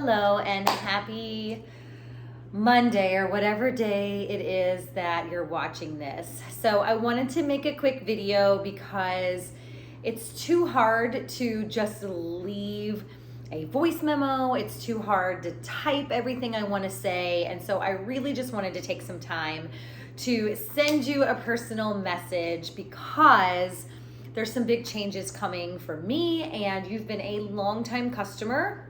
hello, and happy Monday or whatever day it is that you're watching this. So I wanted to make a quick video because it's too hard to just leave a voice memo. It's too hard to type everything I want to say. And so I really just wanted to take some time to send you a personal message because there's some big changes coming for me, and you've been a longtime customer.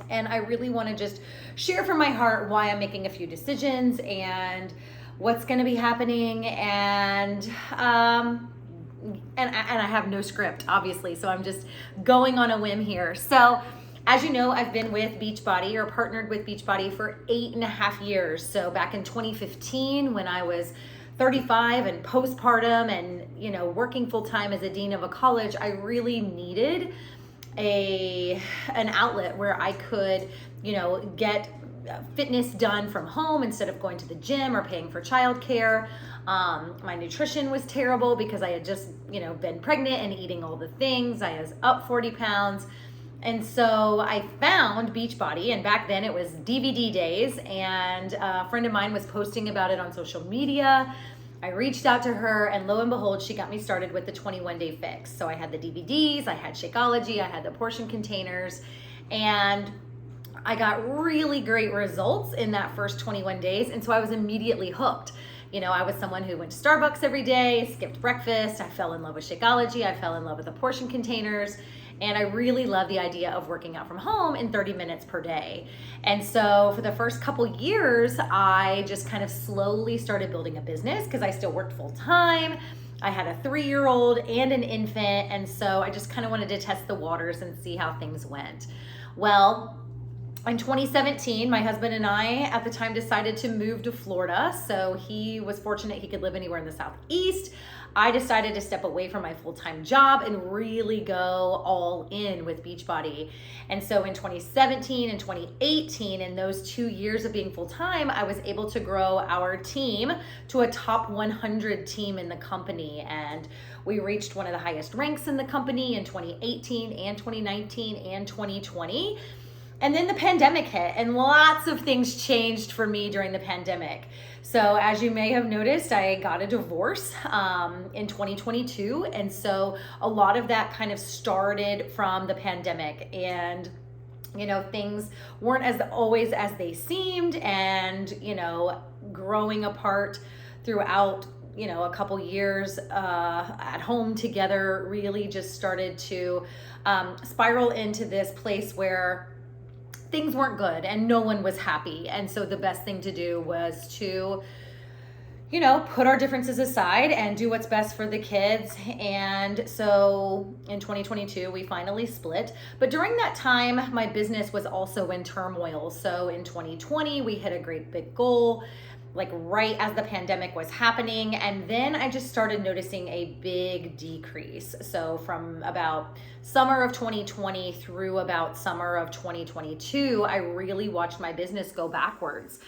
And I really want to just share from my heart why I'm making a few decisions and what's going to be happening. And I have no script, obviously, so I'm just going on a whim here. So as you know, I've been with Beachbody, or partnered with Beachbody, for 8.5 years. So back in 2015, when I was 35 and postpartum and, working full time as a dean of a college, I really needed an outlet where I could, get fitness done from home instead of going to the gym or paying for childcare. My nutrition was terrible because I had just, been pregnant and eating all the things. I was up 40 pounds. And so I found Beachbody, and back then it was DVD days, and a friend of mine was posting about it on social media. I reached out to her, and lo and behold, she got me started with the 21-day fix. So I had the DVDs, I had Shakeology, I had the portion containers, and I got really great results in that first 21 days. And so I was immediately hooked. I was someone who went to Starbucks every day, skipped breakfast. I fell in love with Shakeology. I fell in love with the portion containers. And I really love the idea of working out from home in 30 minutes per day. And so for the first couple years, I just kind of slowly started building a business because I still worked full time. I had a 3-year-old and an infant. And so I just kind of wanted to test the waters and see how things went. Well, in 2017, my husband and I at the time decided to move to Florida. So he was fortunate he could live anywhere in the Southeast. I decided to step away from my full-time job and really go all in with Beachbody. And so in 2017 and 2018, in those 2 years of being full-time, I was able to grow our team to a top 100 team in the company. And we reached one of the highest ranks in the company in 2018 and 2019 and 2020. And then the pandemic hit, and lots of things changed for me during the pandemic. So as you may have noticed, I got a divorce in 2022. And so a lot of that kind of started from the pandemic. And, things weren't always as they seemed. And, growing apart throughout, a couple years at home together really just started to spiral into this place where things weren't good and no one was happy. And so the best thing to do was to, put our differences aside and do what's best for the kids. And so in 2022, we finally split. But during that time, my business was also in turmoil. So in 2020, we hit a great big goal, like right as the pandemic was happening. And then I just started noticing a big decrease. So from about summer of 2020 through about summer of 2022, I really watched my business go backwards.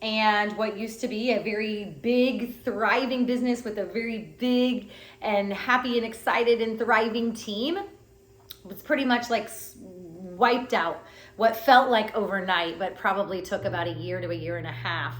And what used to be a very big, thriving business with a very big and happy and excited and thriving team was pretty much like wiped out. What felt like overnight, but probably took about a year to a year and a half.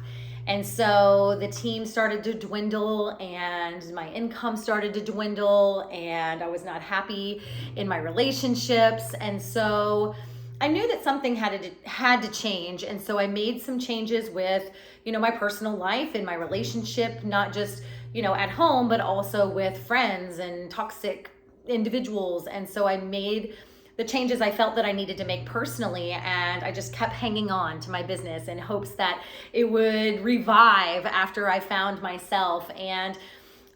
And so the team started to dwindle, and my income started to dwindle, and I was not happy in my relationships. And so I knew that something had to change. And so I made some changes with, my personal life and my relationship, not just, at home, but also with friends and toxic individuals. And so I made the changes I felt that I needed to make personally, and I just kept hanging on to my business in hopes that it would revive after I found myself. And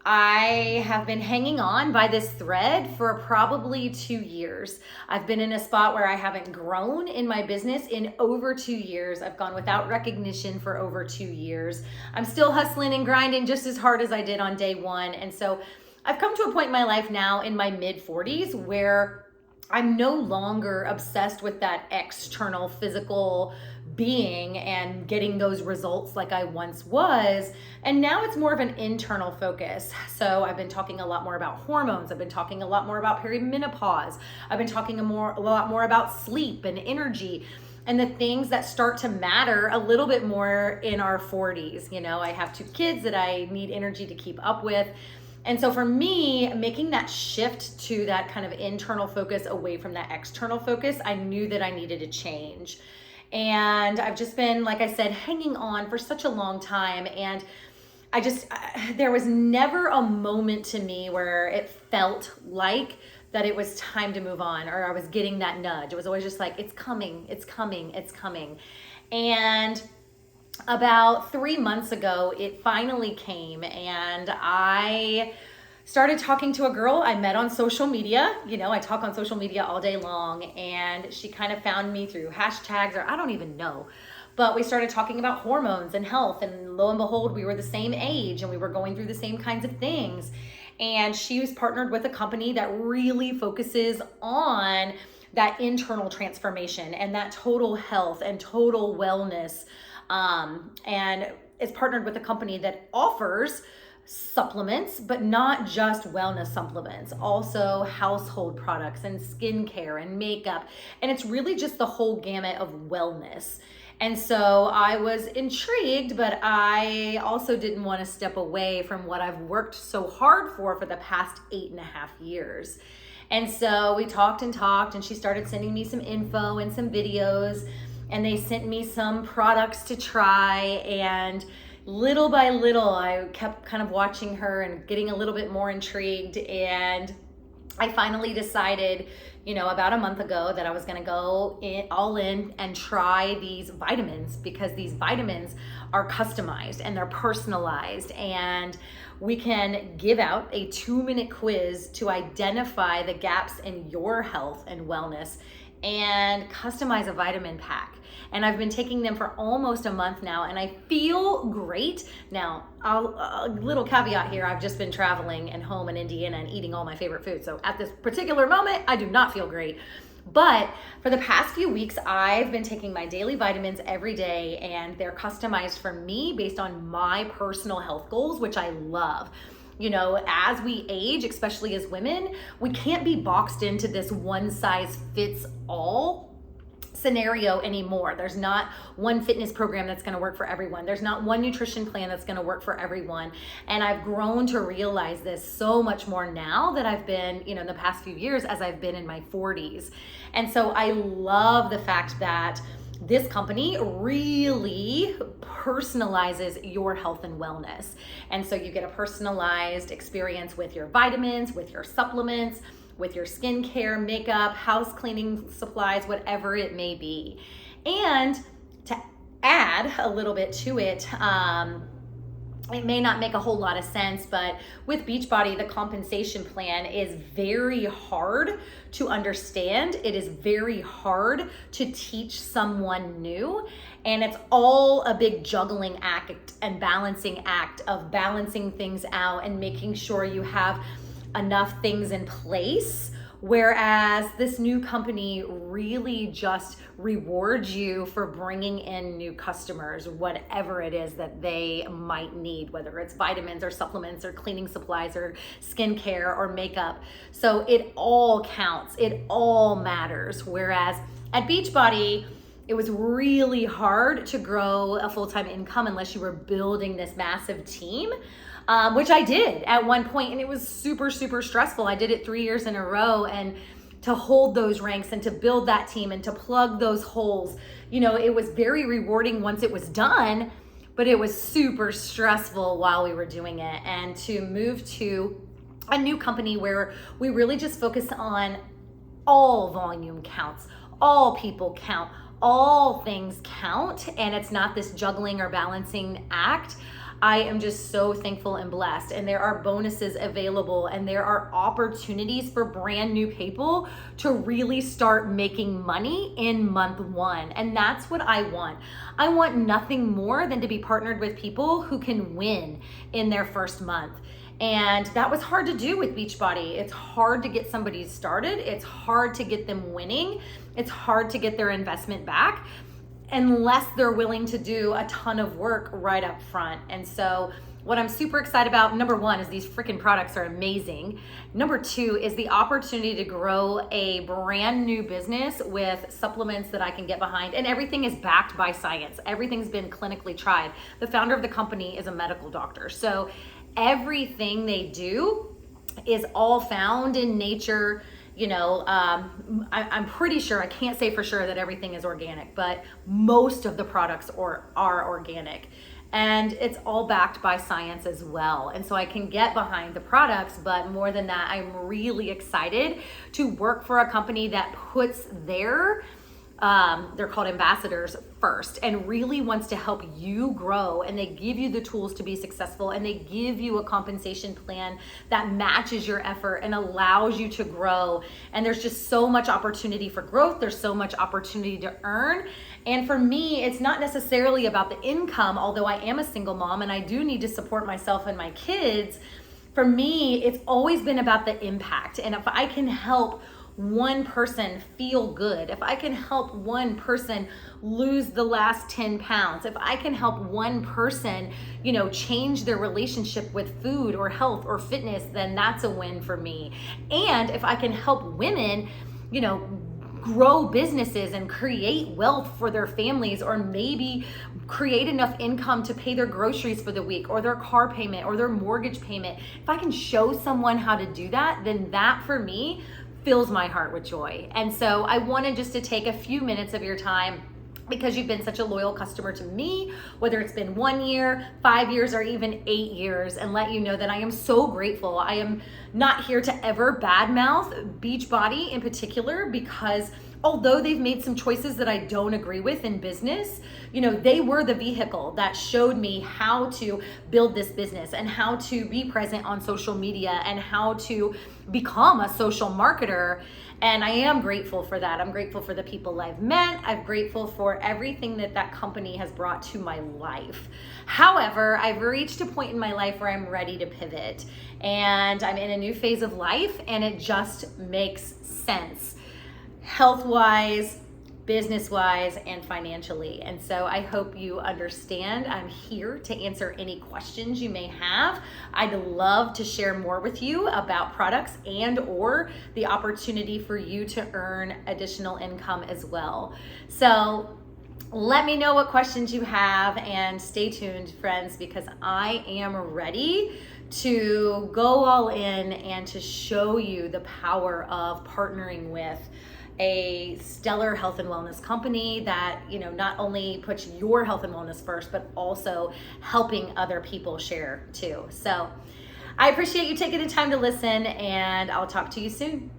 I have been hanging on by this thread for probably 2 years. I've been in a spot where I haven't grown in my business in over 2 years. I've gone without recognition for over 2 years. I'm still hustling and grinding just as hard as I did on day one. And so I've come to a point in my life now in my mid-40s where I'm no longer obsessed with that external physical being and getting those results like I once was. And now it's more of an internal focus. So I've been talking a lot more about hormones. I've been talking a lot more about perimenopause. I've been talking a lot more about sleep and energy. and the things that start to matter a little bit more in our 40s. You know, I have 2 kids that I need energy to keep up with. And so for me, making that shift to that kind of internal focus away from that external focus, I knew that I needed to change. And I've just been, like I said, hanging on for such a long time. And there was never a moment to me where it felt like that it was time to move on, or I was getting that nudge. It was always just like, it's coming, it's coming, it's coming. And about 3 months ago, it finally came, and I started talking to a girl I met on social media. You know, I talk on social media all day long, and she kind of found me through hashtags, or I don't even know. But we started talking about hormones and health, and lo and behold, we were the same age and we were going through the same kinds of things. And she was partnered with a company that really focuses on that internal transformation and that total health and total wellness. And is partnered with a company that offers supplements, but not just wellness supplements, also household products and skincare and makeup. And it's really just the whole gamut of wellness. And so I was intrigued, but I also didn't want to step away from what I've worked so hard for the past 8.5 years. And so we talked, and she started sending me some info and some videos, and they sent me some products to try. And little by little, I kept kind of watching her and getting a little bit more intrigued. And I finally decided, you know, about a month ago that I was going to go all in and try these vitamins, because these vitamins are customized and they're personalized, and we can give out a 2-minute quiz to identify the gaps in your health and wellness and customize a vitamin pack. And I've been taking them for almost a month now, and I feel great. Now, a little caveat here, I've just been traveling and home in Indiana and eating all my favorite food. So at this particular moment, I do not feel great. But for the past few weeks, I've been taking my daily vitamins every day, and they're customized for me based on my personal health goals, which I love. You know, as we age, especially as women, we can't be boxed into this one size fits all scenario anymore. There's not one fitness program that's going to work for everyone. There's not one nutrition plan that's going to work for everyone. And I've grown to realize this so much more now that I've been, you know, in the past few years as I've been in my 40s. And so I love the fact that this company really personalizes your health and wellness. And so you get a personalized experience with your vitamins, with your supplements, with your skincare, makeup, house cleaning supplies, whatever it may be. And to add a little bit to it, it may not make a whole lot of sense, but with Beachbody, the compensation plan is very hard to understand. It is very hard to teach someone new. And it's all a big juggling act and balancing act of balancing things out and making sure you have enough things in place. Whereas this new company really just rewards you for bringing in new customers, whatever it is that they might need, whether it's vitamins or supplements or cleaning supplies or skincare or makeup. So it all counts, it all matters. Whereas at Beachbody, it was really hard to grow a full-time income unless you were building this massive team. Which I did at one point, and it was super, super stressful. I did it 3 years in a row, and to hold those ranks and to build that team and to plug those holes, you know, it was very rewarding once it was done, but it was super stressful while we were doing it. And to move to a new company where we really just focus on all volume counts, all people count, all things count, and it's not this juggling or balancing act. I am just so thankful and blessed, and there are bonuses available, and there are opportunities for brand new people to really start making money in month 1. And that's what I want. I want nothing more than to be partnered with people who can win in their first month. And that was hard to do with Beachbody. It's hard to get somebody started. It's hard to get them winning. It's hard to get their investment back, unless they're willing to do a ton of work right up front. And so what I'm super excited about, number one, is these freaking products are amazing. Number two is the opportunity to grow a brand new business with supplements that I can get behind. And everything is backed by science. Everything's been clinically tried. The founder of the company is a medical doctor. So everything they do is all found in nature. I'm pretty sure, I can't say for sure that everything is organic, but most of the products are organic. And it's all backed by science as well. And so I can get behind the products, but more than that, I'm really excited to work for a company that puts they're called ambassadors first, and really wants to help you grow, and they give you the tools to be successful, and they give you a compensation plan that matches your effort and allows you to grow. And there's just so much opportunity for growth. There's so much opportunity to earn. And for me, it's not necessarily about the income, although I am a single mom and I do need to support myself and my kids. For me, it's always been about the impact. And if I can help one person feel good, if I can help one person lose the last 10 pounds, if I can help one person, change their relationship with food or health or fitness, then that's a win for me. And if I can help women, grow businesses and create wealth for their families, or maybe create enough income to pay their groceries for the week, or their car payment, or their mortgage payment, if I can show someone how to do that, then that for me fills my heart with joy. And so I wanted just to take a few minutes of your time, because you've been such a loyal customer to me, whether it's been 1 year, 5 years, or even 8 years, and let you know that I am so grateful. I am not here to ever badmouth Beachbody in particular, because although they've made some choices that I don't agree with in business, they were the vehicle that showed me how to build this business and how to be present on social media and how to become a social marketer. And I am grateful for that. I'm grateful for the people I've met. I'm grateful for everything that company has brought to my life. However, I've reached a point in my life where I'm ready to pivot, and I'm in a new phase of life, and it just makes sense, health-wise, business-wise, and financially. And so I hope you understand I'm here to answer any questions you may have. I'd love to share more with you about products and or the opportunity for you to earn additional income as well. So let me know what questions you have, and stay tuned, friends, because I am ready to go all in and to show you the power of partnering with a stellar health and wellness company that, not only puts your health and wellness first, but also helping other people share too. So I appreciate you taking the time to listen, and I'll talk to you soon.